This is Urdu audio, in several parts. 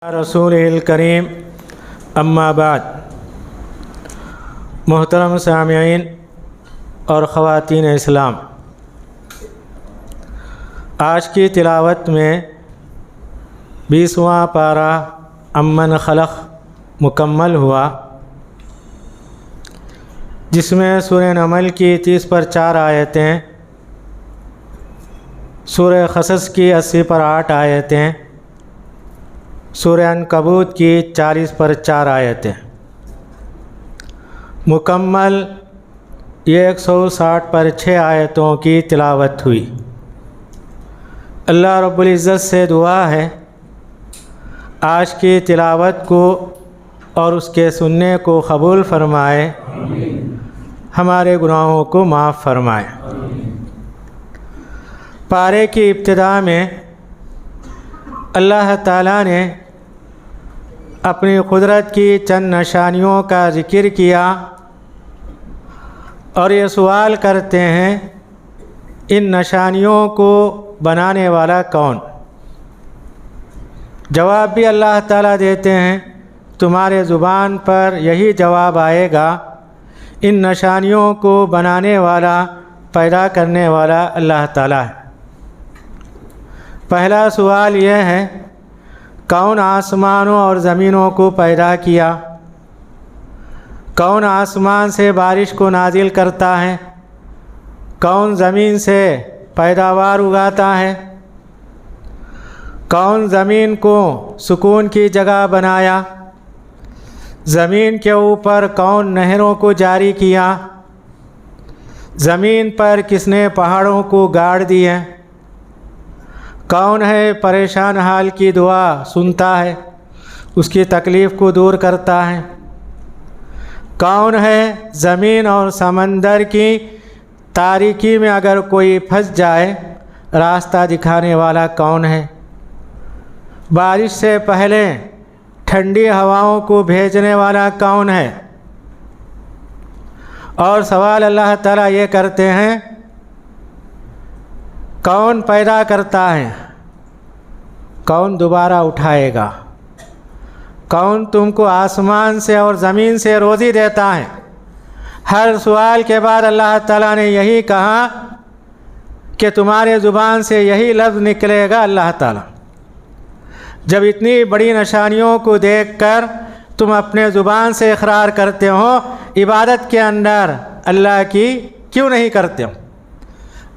رسول الکریم اما بعد، محترم سامعین اور خواتین اسلام، آج کی تلاوت میں 20واں پارہ امن خلق مکمل ہوا، جس میں سورہ نمل کی 30 پر 4 آیتیں، سورہ قصص کی 80 پر 8 آیتیں، سورہ عنکبوت کی 40 پر 4 آیتیں، مکمل 160 پر 6 آیتوں کی تلاوت ہوئی۔ اللہ رب العزت سے دعا ہے آج کی تلاوت کو اور اس کے سننے کو قبول فرمائے، ہمارے گناہوں کو معاف فرمائے۔ پارے کی ابتدا میں اللہ تعالیٰ نے اپنی قدرت کی چند نشانیوں کا ذکر کیا اور یہ سوال کرتے ہیں ان نشانیوں کو بنانے والا کون؟ جواب بھی اللہ تعالیٰ دیتے ہیں، تمہارے زبان پر یہی جواب آئے گا، ان نشانیوں کو بنانے والا، پیدا کرنے والا اللہ تعالیٰ ہے۔ پہلا سوال یہ ہے، کون آسمانوں اور زمینوں کو پیدا کیا؟ کون آسمان سے بارش کو نازل کرتا ہے؟ کون زمین سے پیداوار اگاتا ہے؟ کون زمین کو سکون کی جگہ بنایا؟ زمین کے اوپر کون نہروں کو جاری کیا؟ زمین پر کس نے پہاڑوں کو گاڑ دیے؟ کون ہے پریشان حال کی دعا سنتا ہے، اس کی تکلیف کو دور کرتا ہے؟ کون ہے زمین اور سمندر کی تاریکی میں اگر کوئی پھنس جائے راستہ دکھانے والا کون ہے؟ بارش سے پہلے ٹھنڈی ہواؤں کو بھیجنے والا کون ہے؟ اور سوال اللہ تعالیٰ یہ کرتے ہیں، کون پیدا کرتا ہے؟ کون دوبارہ اٹھائے گا؟ کون تم کو آسمان سے اور زمین سے روزی دیتا ہے؟ ہر سوال کے بعد اللہ تعالیٰ نے یہی کہا کہ تمہارے زبان سے یہی لفظ نکلے گا اللہ تعالیٰ۔ جب اتنی بڑی نشانیوں کو دیکھ کر تم اپنے زبان سے اقرار کرتے ہو، عبادت کے اندر اللہ کی کیوں نہیں کرتے ہو؟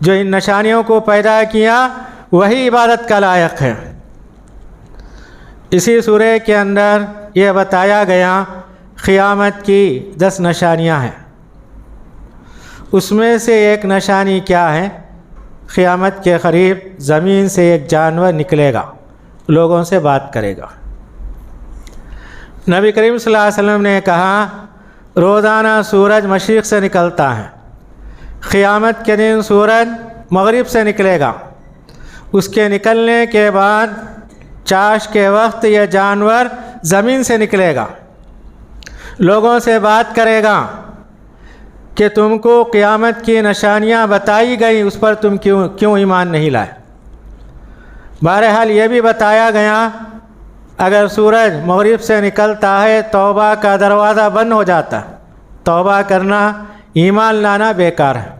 جو ان نشانیوں کو پیدا کیا وہی عبادت کا لائق ہے۔ اسی سورہ کے اندر یہ بتایا گیا قیامت کی 10 نشانیاں ہیں۔ اس میں سے ایک نشانی کیا ہے؟ قیامت کے قریب زمین سے ایک جانور نکلے گا، لوگوں سے بات کرے گا۔ نبی کریم صلی اللہ علیہ وسلم نے کہا روزانہ سورج مشرق سے نکلتا ہے، قیامت کے دن سورج مغرب سے نکلے گا، اس کے نکلنے کے بعد چاش کے وقت یہ جانور زمین سے نکلے گا، لوگوں سے بات کرے گا کہ تم کو قیامت کی نشانیاں بتائی گئی، اس پر تم کیوں ایمان نہیں لائے؟ بہرحال یہ بھی بتایا گیا اگر سورج مغرب سے نکلتا ہے توبہ کا دروازہ بند ہو جاتا ہے، توبہ کرنا، ایمان لانا بیکار ہے۔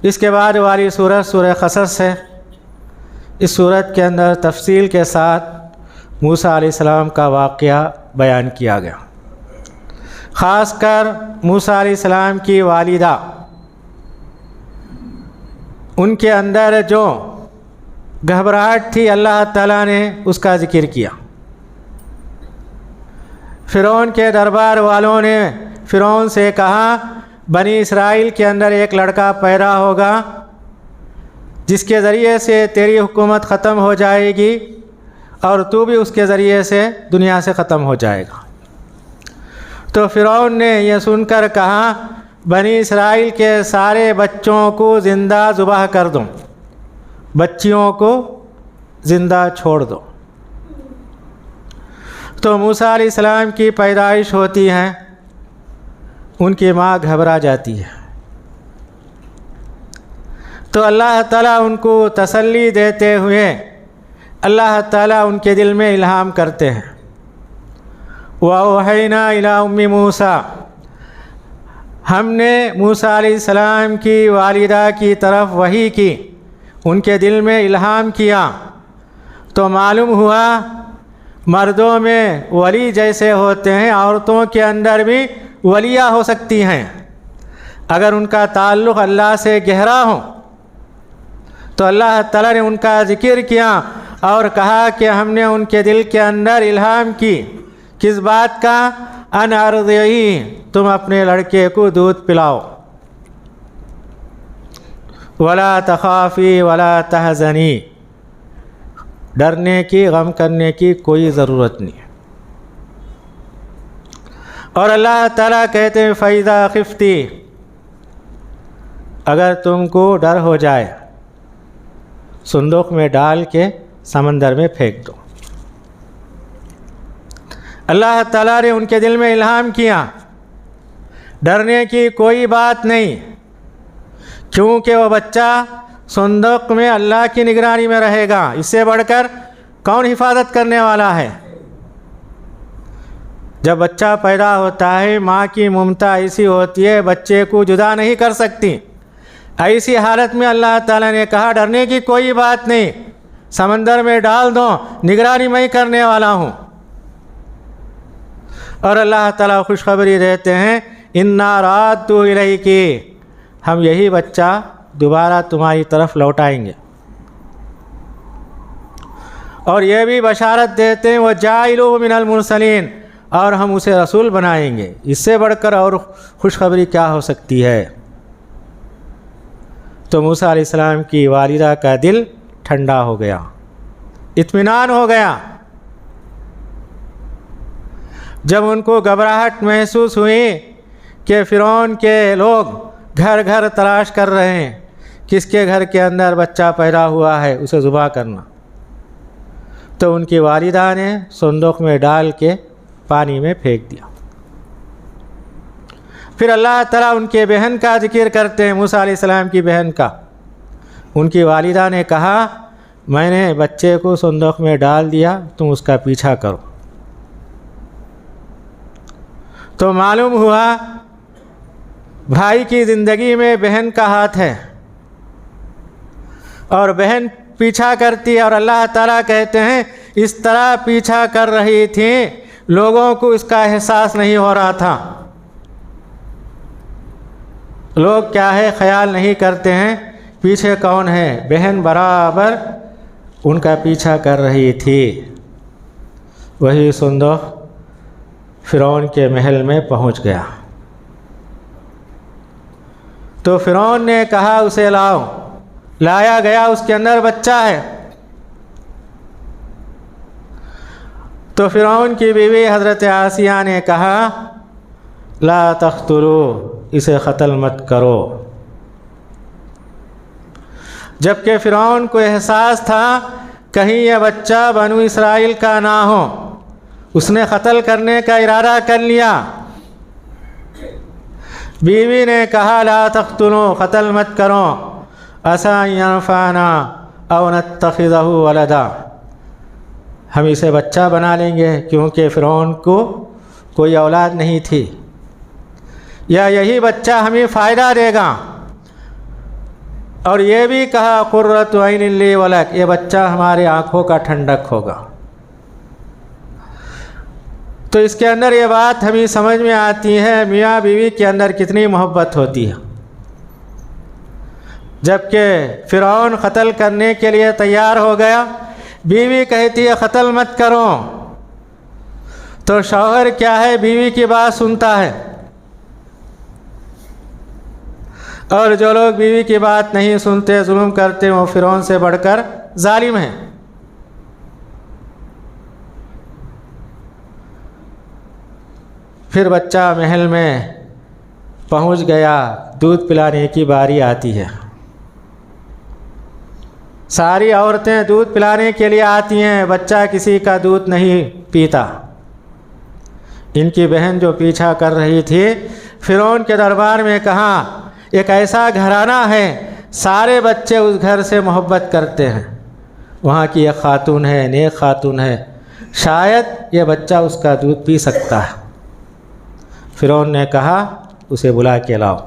اس کے بعد والی سورت سورہ قصص ہے۔ اس سورت کے اندر تفصیل کے ساتھ موسیٰ علیہ السلام کا واقعہ بیان کیا گیا، خاص کر موسیٰ علیہ السلام کی والدہ، ان کے اندر جو گھبراہٹ تھی اللہ تعالیٰ نے اس کا ذکر کیا۔ فرعون کے دربار والوں نے فرعون سے کہا بنی اسرائیل کے اندر ایک لڑکا پیدا ہوگا جس کے ذریعے سے تیری حکومت ختم ہو جائے گی اور تو بھی اس کے ذریعے سے دنیا سے ختم ہو جائے گا۔ تو فرعون نے یہ سن کر کہا بنی اسرائیل کے سارے بچوں کو زندہ ذبح کر دو، بچیوں کو زندہ چھوڑ دو۔ تو موسیٰ علیہ السلام کی پیدائش ہوتی ہے، ان کی ماں گھبرا جاتی ہے، تو اللہ تعالیٰ ان کو تسلی دیتے ہوئے اللہ تعالیٰ ان کے دل میں الہام کرتے ہیں۔ وَأَوْحَيْنَا إِلَىٰ أُمِّ مُوسَىٰ، ہم نے موسیٰ علیہ السلام کی والدہ کی طرف وحی کی، ان کے دل میں الہام کیا، تو معلوم ہوا مردوں میں ولی جیسے ہوتے ہیں، عورتوں کے اندر بھی ولیاں ہو سکتی ہیں اگر ان کا تعلق اللہ سے گہرا ہو۔ تو اللہ تعالیٰ نے ان کا ذکر کیا اور کہا کہ ہم نے ان کے دل کے اندر الہام کی، کس بات کا؟ ان ارضعی، تم اپنے لڑکے کو دودھ پلاؤ، ولا تخافی ولا تحزنی، ڈرنے کی، غم کرنے کی کوئی ضرورت نہیں۔ اور اللہ تعالیٰ کہتے ہیں فَإِذَا خِفْتِ، اگر تم کو ڈر ہو جائے صندوق میں ڈال کے سمندر میں پھینک دو۔ اللہ تعالیٰ نے ان کے دل میں الہام کیا، ڈرنے کی کوئی بات نہیں، کیونکہ وہ بچہ صندوق میں اللہ کی نگرانی میں رہے گا، اس سے بڑھ کر کون حفاظت کرنے والا ہے؟ جب بچہ پیدا ہوتا ہے ماں کی ممتا ایسی ہوتی ہے بچے کو جدا نہیں کر سکتی، ایسی حالت میں اللہ تعالیٰ نے کہا ڈرنے کی کوئی بات نہیں، سمندر میں ڈال دو، نگرانی میں ہی کرنے والا ہوں۔ اور اللہ تعالیٰ خوشخبری دیتے ہیں اِنَّا رَادُّوهُ إِلَيْكِ، ہم یہی بچہ دوبارہ تمہاری طرف لوٹائیں گے۔ اور یہ بھی بشارت دیتے ہیں وَجَاعِلُهُ مِنَ الْمُرْسَلِينَ، اور ہم اسے رسول بنائیں گے، اس سے بڑھ کر اور خوشخبری کیا ہو سکتی ہے؟ تو موسیٰ علیہ السلام کی والدہ کا دل ٹھنڈا ہو گیا، اطمینان ہو گیا۔ جب ان کو گھبراہٹ محسوس ہوئی کہ فرعون کے لوگ گھر گھر تلاش کر رہے ہیں، کس کے گھر کے اندر بچہ پیدا ہوا ہے اسے ذبح کرنا، تو ان کی والدہ نے صندوق میں ڈال کے پانی میں پھینک دیا۔ پھر اللہ تعالیٰ ان کے بہن کا ذکر کرتے ہیں، موسیٰ علیہ السلام کی بہن کا۔ ان کی والدہ نے کہا میں نے بچے کو صندوق میں ڈال دیا، تم اس کا پیچھا کرو۔ تو معلوم ہوا بھائی کی زندگی میں بہن کا ہاتھ ہے، اور بہن پیچھا کرتی ہے، اور اللہ تعالیٰ کہتے ہیں اس طرح پیچھا کر رہی تھی لوگوں کو اس کا احساس نہیں ہو رہا تھا۔ لوگ کیا ہے خیال نہیں کرتے ہیں پیچھے کون ہے، بہن برابر ان کا پیچھا کر رہی تھی۔ وہی صندوق فرعون کے محل میں پہنچ گیا، تو فرعون نے کہا اسے لاؤ، لایا گیا، اس کے اندر بچہ ہے۔ تو فرعون کی بیوی حضرت آسیہ نے کہا لا تقتلوا، اسے قتل مت کرو۔ جبکہ فرعون کو احساس تھا کہیں یہ بچہ بنو اسرائیل کا نہ ہو، اس نے قتل کرنے کا ارادہ کر لیا۔ بیوی نے کہا لا تقتلوا، قتل مت کرو، عسیٰ ان ینفعنا او نتخذہ ولدا، ہم اسے بچہ بنا لیں گے، کیونکہ فرعون کو کوئی اولاد نہیں تھی، یا یہی بچہ ہمیں فائدہ دے گا۔ اور یہ بھی کہا قرۃ عین لی ولک، یہ بچہ ہمارے آنکھوں کا ٹھنڈک ہوگا۔ تو اس کے اندر یہ بات ہمیں سمجھ میں آتی ہے میاں بیوی کے اندر کتنی محبت ہوتی ہے۔ جبکہ فرعون قتل کرنے کے لیے تیار ہو گیا، بیوی کہتی ہے قتل مت کرو، تو شوہر کیا ہے بیوی کی بات سنتا ہے، اور جو لوگ بیوی کی بات نہیں سنتے، ظلم کرتے، وہ فرعون سے بڑھ کر ظالم ہیں۔ پھر بچہ محل میں پہنچ گیا، دودھ پلانے کی باری آتی ہے۔ ساری عورتیں دودھ پلانے کے لیے آتی ہیں، بچہ کسی کا دودھ نہیں پیتا۔ ان کی بہن جو پیچھا کر رہی تھی، فرعون کے دربار میں کہا ایک ایسا گھرانہ ہے، سارے بچے اس گھر سے محبت کرتے ہیں، وہاں کی ایک خاتون ہے، نیک خاتون ہے، شاید یہ بچہ اس کا دودھ پی سکتا ہے۔ فرعون نے کہا اسے بلا کے لاؤ۔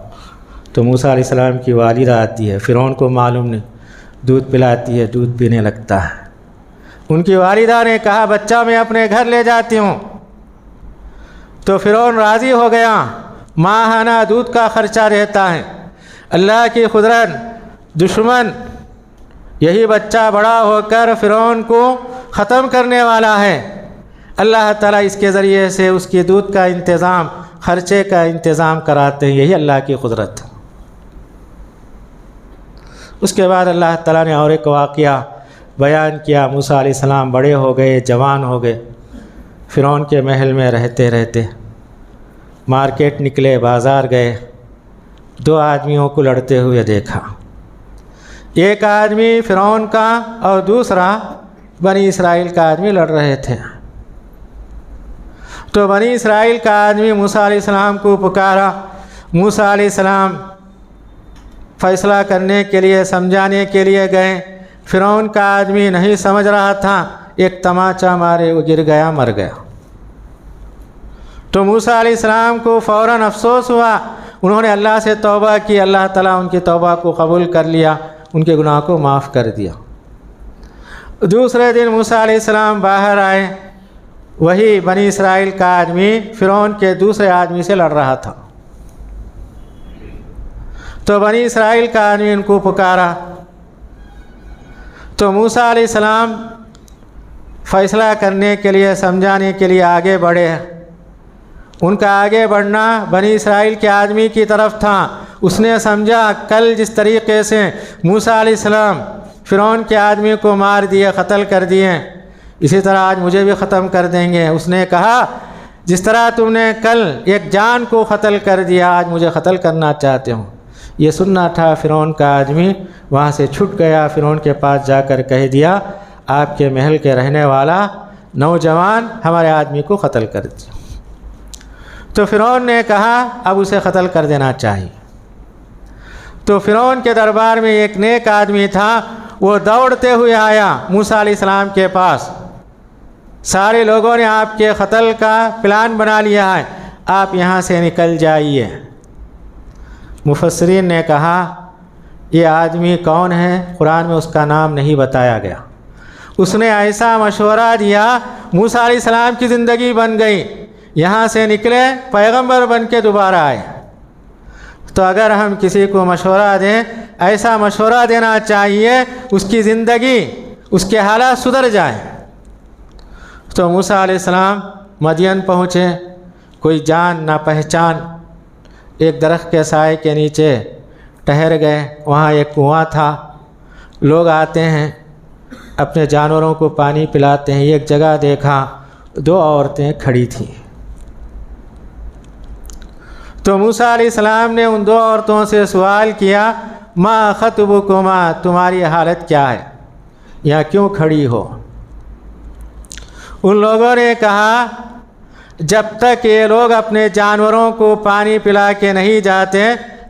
تو موسیٰ علیہ السلام کی والدہ آتی ہے، فرعون کو معلوم نہیں، دودھ پلاتی ہے، دودھ پینے لگتا ہے۔ ان کی والدہ نے کہا بچہ میں اپنے گھر لے جاتی ہوں۔ تو فرعون راضی ہو گیا، ماہانہ دودھ کا خرچہ رہتا ہے۔ اللہ کی قدرت، دشمن یہی بچہ بڑا ہو کر فرعون کو ختم کرنے والا ہے۔ اللہ تعالیٰ اس کے ذریعے سے اس کی دودھ کا انتظام، خرچے کا انتظام کراتے ہیں، یہی اللہ کی قدرت۔ اس کے بعد اللہ تعالیٰ نے اور ایک واقعہ بیان کیا۔ موسیٰ علیہ السلام بڑے ہو گئے، جوان ہو گئے، فرعون کے محل میں رہتے رہتے مارکیٹ نکلے، بازار گئے، دو آدمیوں کو لڑتے ہوئے دیکھا۔ ایک آدمی فرعون کا اور دوسرا بنی اسرائیل کا آدمی لڑ رہے تھے۔ تو بنی اسرائیل کا آدمی موسیٰ علیہ السلام کو پکارا۔ موسیٰ علیہ السلام فیصلہ کرنے کے لیے، سمجھانے کے لیے گئے۔ فرعون کا آدمی نہیں سمجھ رہا تھا، ایک تماچا مارے وہ گر گیا، مر گیا۔ تو موسیٰ علیہ السلام کو فوراً افسوس ہوا، انہوں نے اللہ سے توبہ کی، اللہ تعالیٰ ان کی توبہ کو قبول کر لیا، ان کے گناہ کو معاف کر دیا۔ دوسرے دن موسیٰ علیہ السلام باہر آئے، وہی بنی اسرائیل کا آدمی فرعون کے دوسرے آدمی سے لڑ رہا تھا۔ تو بنی اسرائیل کا آدمی ان کو پکارا۔ تو موسیٰ علیہ السلام فیصلہ کرنے کے لیے، سمجھانے کے لیے آگے بڑھے۔ ان کا آگے بڑھنا بنی اسرائیل کے آدمی کی طرف تھا۔ اس نے سمجھا کل جس طریقے سے موسیٰ علیہ السلام فرعون کے آدمی کو مار دیے، قتل کر دیے، اسی طرح آج مجھے بھی ختم کر دیں گے۔ اس نے کہا جس طرح تم نے کل ایک جان کو قتل کر دیا، آج مجھے قتل کرنا چاہتے ہوں۔ یہ سننا تھا فرعون کا آدمی وہاں سے چھٹ گیا، فرعون کے پاس جا کر کہہ دیا آپ کے محل کے رہنے والا نوجوان ہمارے آدمی کو قتل کر دیا۔ تو فرعون نے کہا اب اسے قتل کر دینا چاہیے۔ تو فرعون کے دربار میں ایک نیک آدمی تھا، وہ دوڑتے ہوئے آیا موسیٰ علیہ السلام کے پاس۔ سارے لوگوں نے آپ کے قتل کا پلان بنا لیا ہے، آپ یہاں سے نکل جائیے۔ مفسرین نے کہا یہ آدمی کون ہے؟ قرآن میں اس کا نام نہیں بتایا گیا۔ اس نے ایسا مشورہ دیا، موسیٰ علیہ السلام کی زندگی بن گئی، یہاں سے نکلے پیغمبر بن کے دوبارہ آئے۔ تو اگر ہم کسی کو مشورہ دیں، ایسا مشورہ دینا چاہیے اس کی زندگی، اس کے حالات سدھر جائیں۔ تو موسیٰ علیہ السلام مدین پہنچے، کوئی جان نہ پہچان، ایک درخت کے سائے کے نیچے ٹہر گئے۔ وہاں ایک کنواں تھا، لوگ آتے ہیں اپنے جانوروں کو پانی پلاتے ہیں۔ ایک جگہ دیکھا دو عورتیں کھڑی تھیں۔ تو موسیٰ علیہ السلام نے ان دو عورتوں سے سوال کیا ما خطبکما، تمہاری حالت کیا ہے، یہاں کیوں کھڑی ہو؟ ان لوگوں نے کہا جب تک یہ لوگ اپنے جانوروں کو پانی پلا کے نہیں جاتے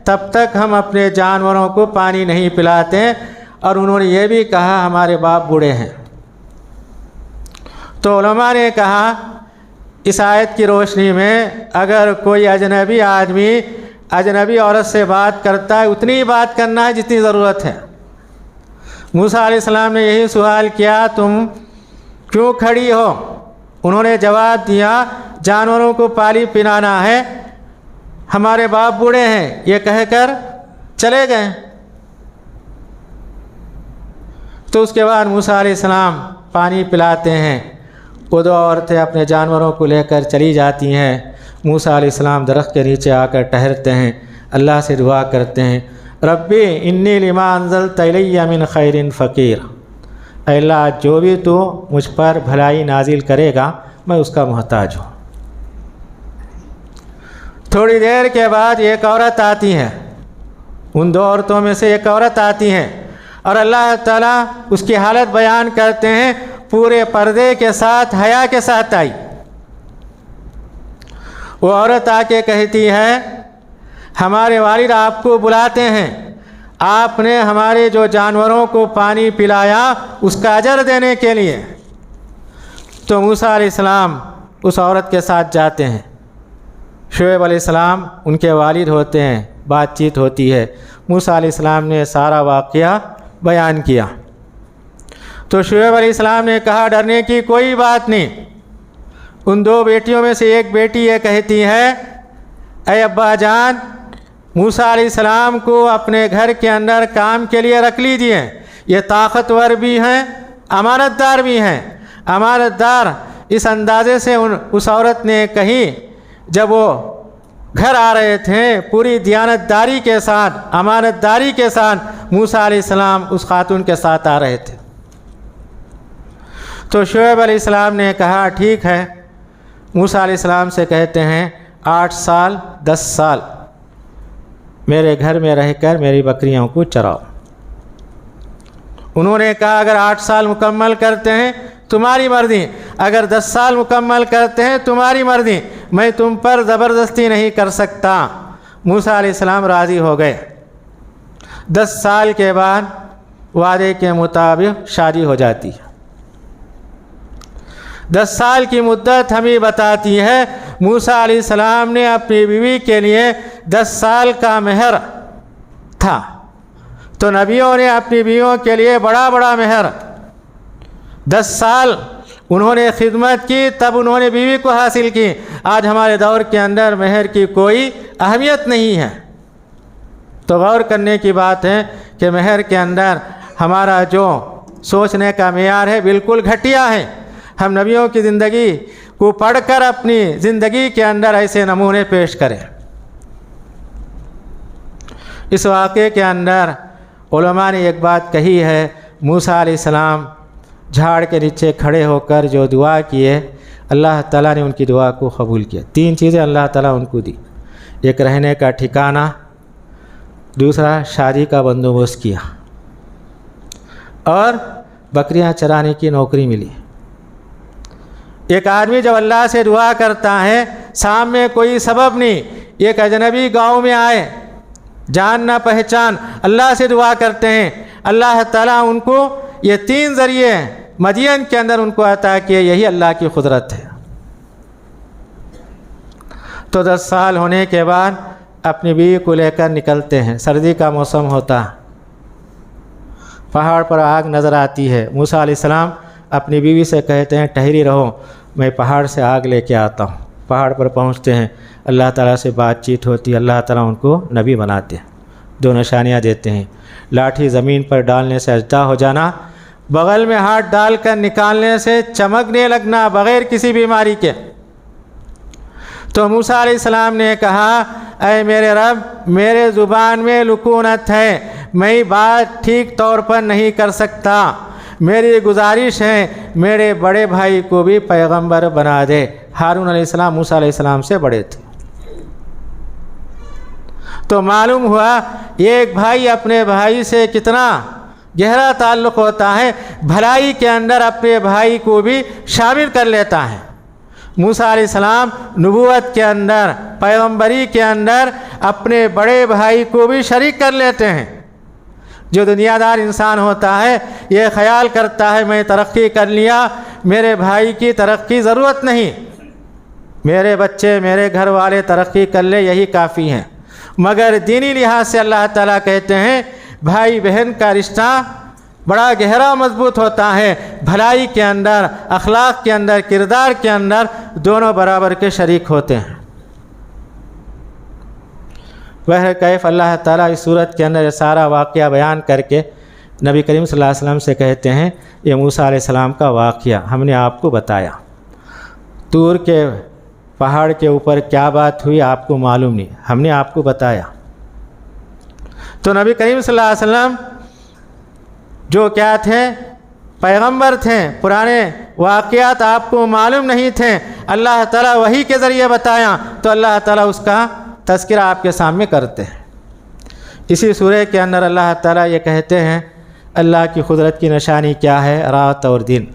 تب تک ہم اپنے جانوروں کو پانی نہیں پلاتے، اور انہوں نے یہ بھی کہا ہمارے باپ بوڑھے ہیں۔ تو علماء نے کہا اس آیت کی روشنی میں اگر کوئی اجنبی آدمی اجنبی عورت سے بات کرتا ہے، اتنی ہی بات کرنا ہے جتنی ضرورت ہے۔ موسیٰ علیہ السلام نے یہی سوال کیا تم کیوں کھڑی ہو؟ انہوں نے جواب دیا جانوروں کو پانی پلانا ہے، ہمارے باپ بوڑھے ہیں، یہ کہہ کر چلے گئے۔ تو اس کے بعد موسیٰ علیہ السلام پانی پلاتے ہیں، وہ دو عورتیں اپنے جانوروں کو لے کر چلی جاتی ہیں۔ موسیٰ علیہ السلام درخت کے نیچے آ کر ٹہرتے ہیں، اللہ سے دعا کرتے ہیں ربی انی لما انزلت الی من خیر فقیر، اے اللہ جو بھی تو مجھ پر بھلائی نازل کرے گا میں اس کا محتاج ہوں۔ تھوڑی دیر کے بعد ایک عورت آتی ہے، ان دو عورتوں میں سے ایک عورت آتی ہے، اور اللہ تعالیٰ اس کی حالت بیان کرتے ہیں، پورے پردے کے ساتھ، حیا کے ساتھ آئی۔ وہ عورت آ کے کہتی ہے ہمارے والد آپ کو بلاتے ہیں، آپ نے ہمارے جو جانوروں کو پانی پلایا اس کا اجر دینے کے لیے۔ تو موسیٰ علیہ السلام اس عورت کے ساتھ جاتے ہیں۔ شعیب علیہ السلام ان کے والد ہوتے ہیں، بات چیت ہوتی ہے۔ موسیٰ علیہ السلام نے سارا واقعہ بیان کیا۔ تو شعیب علیہ السلام نے کہا ڈرنے کی کوئی بات نہیں۔ ان دو بیٹیوں میں سے ایک بیٹی یہ کہتی ہے اے ابا جان، موسیٰ علیہ السلام کو اپنے گھر کے اندر کام کے لیے رکھ لیجئے، یہ طاقتور بھی ہیں، امانت دار بھی ہیں۔ امانت دار اس اندازے سے اس عورت نے کہی جب وہ گھر آ رہے تھے، پوری دیانتداری کے ساتھ، امانت داری کے ساتھ موسیٰ علیہ السلام اس خاتون کے ساتھ آ رہے تھے۔ تو شعیب علیہ السلام نے کہا ٹھیک ہے۔ موسیٰ علیہ السلام سے کہتے ہیں 8 سال 10 سال میرے گھر میں رہ کر میری بکریوں کو چراؤ۔ انہوں نے کہا اگر 8 سال مکمل کرتے ہیں تمہاری مرضی، اگر 10 سال مکمل کرتے ہیں تمہاری مرضی، میں تم پر زبردستی نہیں کر سکتا۔ موسیٰ علیہ السلام راضی ہو گئے۔ 10 سال کے بعد وعدے کے مطابق شادی ہو جاتی ہے۔ 10 سال کی مدت ہمیں بتاتی ہے موسیٰ علیہ السلام نے اپنی بیوی کے لیے 10 سال کا مہر تھا۔ تو نبیوں نے اپنی بیویوں کے لیے بڑا مہر 10 سال انہوں نے خدمت کی، تب انہوں نے بیوی کو حاصل کی۔ آج ہمارے دور کے اندر مہر کی کوئی اہمیت نہیں ہے۔ تو غور کرنے کی بات ہے کہ مہر کے اندر ہمارا جو سوچنے کا معیار ہے بالکل گھٹیا ہے۔ ہم نبیوں کی زندگی کو پڑھ کر اپنی زندگی کے اندر ایسے نمونے پیش کریں۔ اس واقعے کے اندر علماء نے ایک بات کہی ہے، موسیٰ علیہ السلام جھاڑ کے نیچے کھڑے ہو کر جو دعا کیے، اللہ تعالیٰ نے ان کی دعا کو قبول کیا۔ 3 چیزیں اللہ تعالیٰ ان کو دی، ایک رہنے کا ٹھکانہ، دوسرا شادی کا بندوبست کیا، اور بکریاں چرانے کی نوکری ملی۔ ایک آدمی جب اللہ سے دعا کرتا ہے، سامنے کوئی سبب نہیں، ایک اجنبی گاؤں میں آئے، جان نہ پہچان، اللہ سے دعا کرتے ہیں، اللہ تعالیٰ ان کو یہ 3 ذریعے مدین کے اندر ان کو عطا کیے۔ یہی اللہ کی قدرت ہے۔ تو 10 سال ہونے کے بعد اپنی بیوی کو لے کر نکلتے ہیں۔ سردی کا موسم ہوتا، پہاڑ پر آگ نظر آتی ہے۔ موسیٰ علیہ السلام اپنی بیوی سے کہتے ہیں ٹھہری رہو، میں پہاڑ سے آگ لے کے آتا ہوں۔ پہاڑ پر پہنچتے ہیں، اللہ تعالیٰ سے بات چیت ہوتی ہے، اللہ تعالیٰ ان کو نبی بناتے ہیں، 2 نشانیاں دیتے ہیں، لاٹھی زمین پر ڈالنے سے اجدا ہو جانا، بغل میں ہاتھ ڈال کر نکالنے سے چمکنے لگنا بغیر کسی بیماری کے۔ تو موسیٰ علیہ السلام نے کہا اے میرے رب، میرے زبان میں لکونت ہے، میں بات ٹھیک طور پر نہیں کر سکتا، میری گزارش ہے میرے بڑے بھائی کو بھی پیغمبر بنا دے۔ ہارون علیہ السلام موسیٰ علیہ السلام سے بڑے تھے۔ تو معلوم ہوا ایک بھائی اپنے بھائی سے کتنا گہرا تعلق ہوتا ہے، بھلائی کے اندر اپنے بھائی کو بھی شامل کر لیتا ہے۔ موسیٰ علیہ السلام نبوت کے اندر، پیغمبری کے اندر اپنے بڑے بھائی کو بھی شریک کر لیتے ہیں۔ جو دنیا دار انسان ہوتا ہے یہ خیال کرتا ہے میں ترقی کر لیا، میرے بھائی کی ترقی ضرورت نہیں، میرے بچے میرے گھر والے ترقی کر لے یہی کافی ہیں۔ مگر دینی لحاظ سے اللہ تعالیٰ کہتے ہیں بھائی بہن کا رشتہ بڑا گہرا مضبوط ہوتا ہے، بھلائی کے اندر، اخلاق کے اندر، کردار کے اندر دونوں برابر کے شریک ہوتے ہیں۔ کیف اللہ تعالیٰ اس صورت کے اندر یہ سارا واقعہ بیان کر کے نبی کریم صلی اللہ علیہ وسلم سے کہتے ہیں یہ موسیٰ علیہ السلام کا واقعہ ہم نے آپ کو بتایا، طور کے پہاڑ کے اوپر کیا بات ہوئی آپ کو معلوم نہیں، ہم نے آپ کو بتایا۔ تو نبی کریم صلی اللہ علیہ وسلم جو کیا تھے، پیغمبر تھے، پرانے واقعات آپ کو معلوم نہیں تھے، اللہ تعالیٰ وحی کے ذریعے بتایا تو اللہ تعالیٰ اس کا تذکرہ آپ کے سامنے کرتے ہیں۔ اسی سورہ کے اندر اللہ تعالیٰ یہ کہتے ہیں اللہ کی قدرت کی نشانی کیا ہے، رات اور دن۔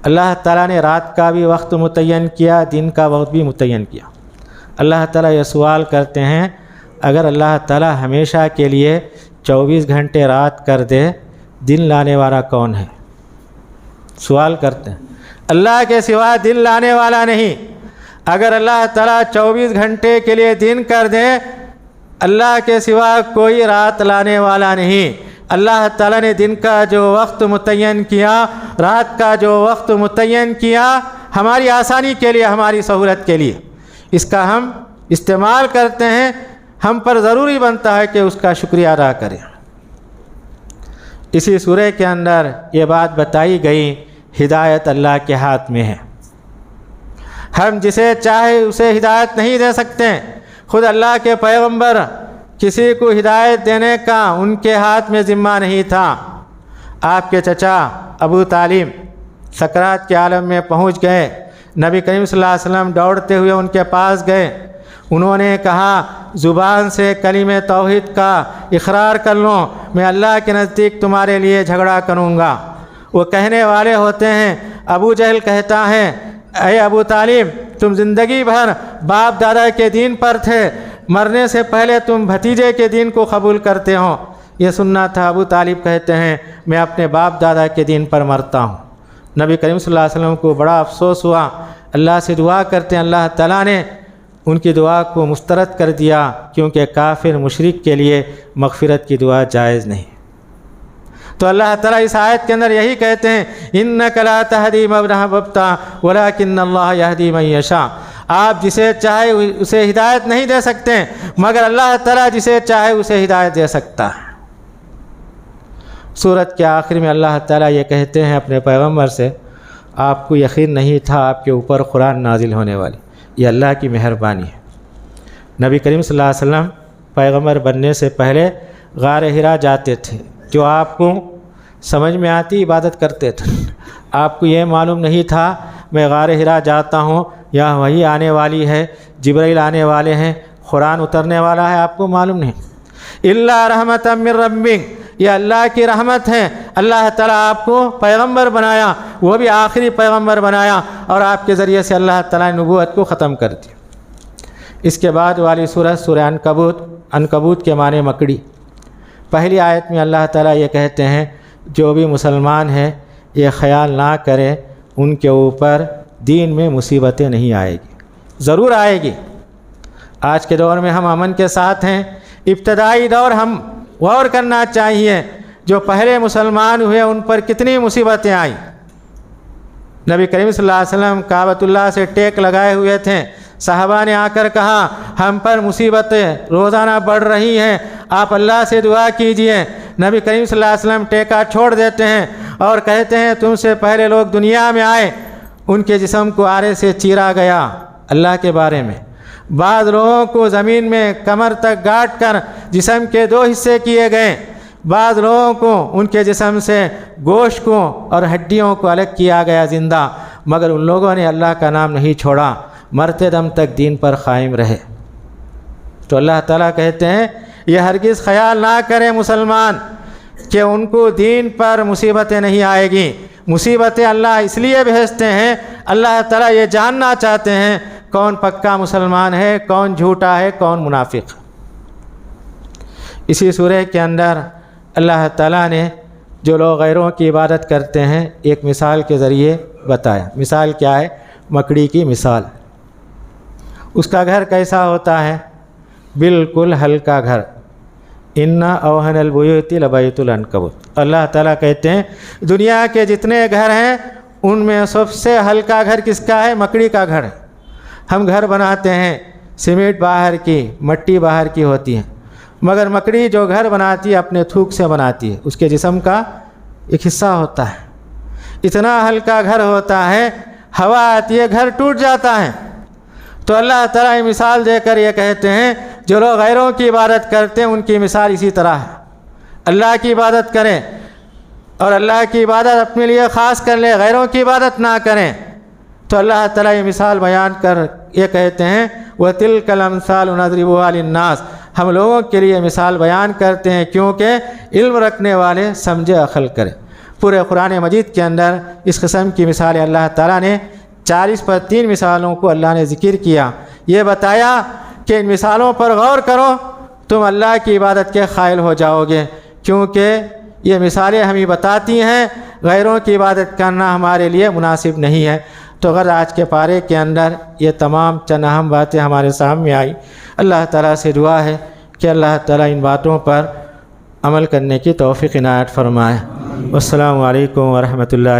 اللہ تعالیٰ نے رات کا بھی وقت متعین کیا، دن کا وقت بھی متعین کیا۔ اللہ تعالیٰ یہ سوال کرتے ہیں اگر اللہ تعالیٰ ہمیشہ کے لیے 24 گھنٹے رات کر دے، دن لانے والا کون ہے؟ سوال کرتے ہیں۔ اللہ کے سوا دن لانے والا نہیں۔ اگر اللہ تعالیٰ 24 گھنٹے کے لیے دن کر دے، اللہ کے سوا کوئی رات لانے والا نہیں۔ اللہ تعالیٰ نے دن کا جو وقت متعین کیا، رات کا جو وقت متعین کیا، ہماری آسانی کے لیے، ہماری سہولت کے لیے، اس کا ہم استعمال کرتے ہیں۔ ہم پر ضروری بنتا ہے کہ اس کا شکریہ ادا کریں۔ اسی سورہ کے اندر یہ بات بتائی گئی، ہدایت اللہ کے ہاتھ میں ہے۔ ہم جسے چاہے اسے ہدایت نہیں دے سکتے۔ خود اللہ کے پیغمبر کسی کو ہدایت دینے کا ان کے ہاتھ میں ذمہ نہیں تھا۔ آپ کے چچا ابو طالب سکرات کے عالم میں پہنچ گئے۔ نبی کریم صلی اللہ علیہ وسلم دوڑتے ہوئے ان کے پاس گئے۔ انہوں نے کہا، زبان سے کلمہ توحید کا اقرار کر لو، میں اللہ کے نزدیک تمہارے لیے جھگڑا کروں گا۔ وہ کہنے والے ہوتے ہیں، ابو جہل کہتا ہے، اے ابو طالب، تم زندگی بھر باپ دادا کے دین پر تھے، مرنے سے پہلے تم بھتیجے کے دین کو قبول کرتے ہو۔ یہ سننا تھا۔ ابو طالب کہتے ہیں، میں اپنے باپ دادا کے دین پر مرتا ہوں۔ نبی کریم صلی اللہ علیہ وسلم کو بڑا افسوس ہوا۔ اللہ سے دعا کرتے ہیں، اللہ تعالیٰ نے ان کی دعا کو مسترد کر دیا، کیونکہ کافر مشرک کے لیے مغفرت کی دعا جائز نہیں۔ تو اللہ تعالیٰ اس آیت کے اندر یہی کہتے ہیں، اِنَّكَ لَا تَهْدِي مَنْ أَحْبَبْتَ وَلَكِنَّ اللَّهَ يَهْدِي مَن يَشَاءُ۔ آپ جسے چاہے اسے ہدایت نہیں دے سکتے، مگر اللہ تعالیٰ جسے چاہے اسے ہدایت دے سکتا ہے۔ سورت کے آخر میں اللہ تعالیٰ یہ کہتے ہیں اپنے پیغمبر سے، آپ کو یقین نہیں تھا آپ کے اوپر قرآن نازل ہونے والی، یہ اللہ کی مہربانی ہے۔ نبی کریم صلی اللہ علیہ وسلم پیغمبر بننے سے پہلے غار حرا جاتے تھے، جو آپ کو سمجھ میں آتی عبادت کرتے تھے۔ آپ کو یہ معلوم نہیں تھا میں غار حرا جاتا ہوں، یا وحی آنے والی ہے، جبرائیل آنے والے ہیں، قرآن اترنے والا ہے، آپ کو معلوم نہیں۔ الا رحمۃ من ربک، یہ اللہ کی رحمت ہے۔ اللہ تعالیٰ آپ کو پیغمبر بنایا، وہ بھی آخری پیغمبر بنایا، اور آپ کے ذریعے سے اللہ تعالیٰ نے نبوت کو ختم کر دیا۔ اس کے بعد والی سورہ سورہ عنکبوت، عنکبوت کے معنی مکڑی۔ پہلی آیت میں اللہ تعالیٰ یہ کہتے ہیں، جو بھی مسلمان ہیں یہ خیال نہ کرے ان کے اوپر دین میں مصیبتیں نہیں آئے گی، ضرور آئے گی۔ آج کے دور میں ہم امن کے ساتھ ہیں۔ ابتدائی دور ہم غور کرنا چاہیے، جو پہلے مسلمان ہوئے ان پر کتنی مصیبتیں آئیں۔ نبی کریم صلی اللہ علیہ وسلم کعبۃ اللہ سے ٹیک لگائے ہوئے تھے۔ صحابہ نے آ کر کہا، ہم پر مصیبتیں روزانہ بڑھ رہی ہیں، آپ اللہ سے دعا کیجئے۔ نبی کریم صلی اللہ علیہ وسلم ٹیکا چھوڑ دیتے ہیں اور کہتے ہیں، تم سے پہلے لوگ دنیا میں آئے، ان کے جسم کو آرے سے چیرا گیا۔ اللہ کے بارے میں بعض لوگوں کو زمین میں کمر تک گاٹ کر جسم کے 2 حصے کیے گئے، بعض لوگوں کو ان کے جسم سے گوشت کو اور ہڈیوں کو الگ کیا گیا زندہ، مگر ان لوگوں نے اللہ کا نام نہیں چھوڑا، مرتے دم تک دین پر قائم رہے۔ تو اللہ تعالیٰ کہتے ہیں، یہ ہرگز خیال نہ کریں مسلمان کہ ان کو دین پر مصیبتیں نہیں آئے گی۔ مصیبتیں اللہ اس لیے بھیجتے ہیں، اللہ تعالیٰ یہ جاننا چاہتے ہیں کون پکا مسلمان ہے، کون جھوٹا ہے، کون منافق۔ اسی سورہ کے اندر اللہ تعالیٰ نے جو لوگ غیروں کی عبادت کرتے ہیں ایک مثال کے ذریعے بتایا۔ مثال کیا ہے؟ مکڑی کی مثال۔ اس کا گھر کیسا ہوتا ہے؟ بالکل ہلکا گھر۔ اِنَّ أَوْهَنَ الْبُيُوتِ لَبَيْتُ الْعَنْكَبُوتِ۔ اللہ تعالیٰ کہتے ہیں دنیا کے جتنے گھر ہیں ان میں سب سے ہلکا گھر کس کا ہے؟ مکڑی کا گھر ہے۔ ہم گھر بناتے ہیں، سیمنٹ باہر کی، مٹی باہر کی ہوتی ہے، مگر مکڑی جو گھر بناتی ہے اپنے تھوک سے بناتی ہے، اس کے جسم کا ایک حصہ ہوتا ہے، اتنا ہلکا گھر ہوتا ہے، ہوا آتی ہے گھر ٹوٹ جاتا ہے۔ تو اللہ تعالیٰ یہ مثال دے کر یہ کہتے ہیں جو لوگ غیروں کی عبادت کرتے ہیں ان کی مثال اسی طرح ہے۔ اللہ کی عبادت کریں اور اللہ کی عبادت اپنے لیے خاص کر لیں، غیروں کی عبادت نہ کریں، تو اللہ تعالیٰ یہ مثال بیان کر یہ کہتے ہیں وَتِلْكَ الْأَمْثَالُ نَضْرِبُهَا لِلنَّاسِ، ہم لوگوں کے لیے مثال بیان کرتے ہیں کیونکہ علم رکھنے والے سمجھے عقل کریں۔ پورے قرآن مجید کے اندر اس قسم کی مثالیں اللہ تعالیٰ نے 40 پر 3 مثالوں کو اللہ نے ذکر کیا۔ یہ بتایا کہ ان مثالوں پر غور کرو تم اللہ کی عبادت کے قائل ہو جاؤ گے، کیونکہ یہ مثالیں ہمیں بتاتی ہیں غیروں کی عبادت کرنا ہمارے لیے مناسب نہیں ہے۔ تو اگر آج کے پارے کے اندر یہ تمام چند اہم باتیں ہمارے سامنے آئی، اللہ تعالیٰ سے دعا ہے کہ اللہ تعالیٰ ان باتوں پر عمل کرنے کی توفیق عنایت فرمائے۔ والسلام علیکم ورحمۃ اللہ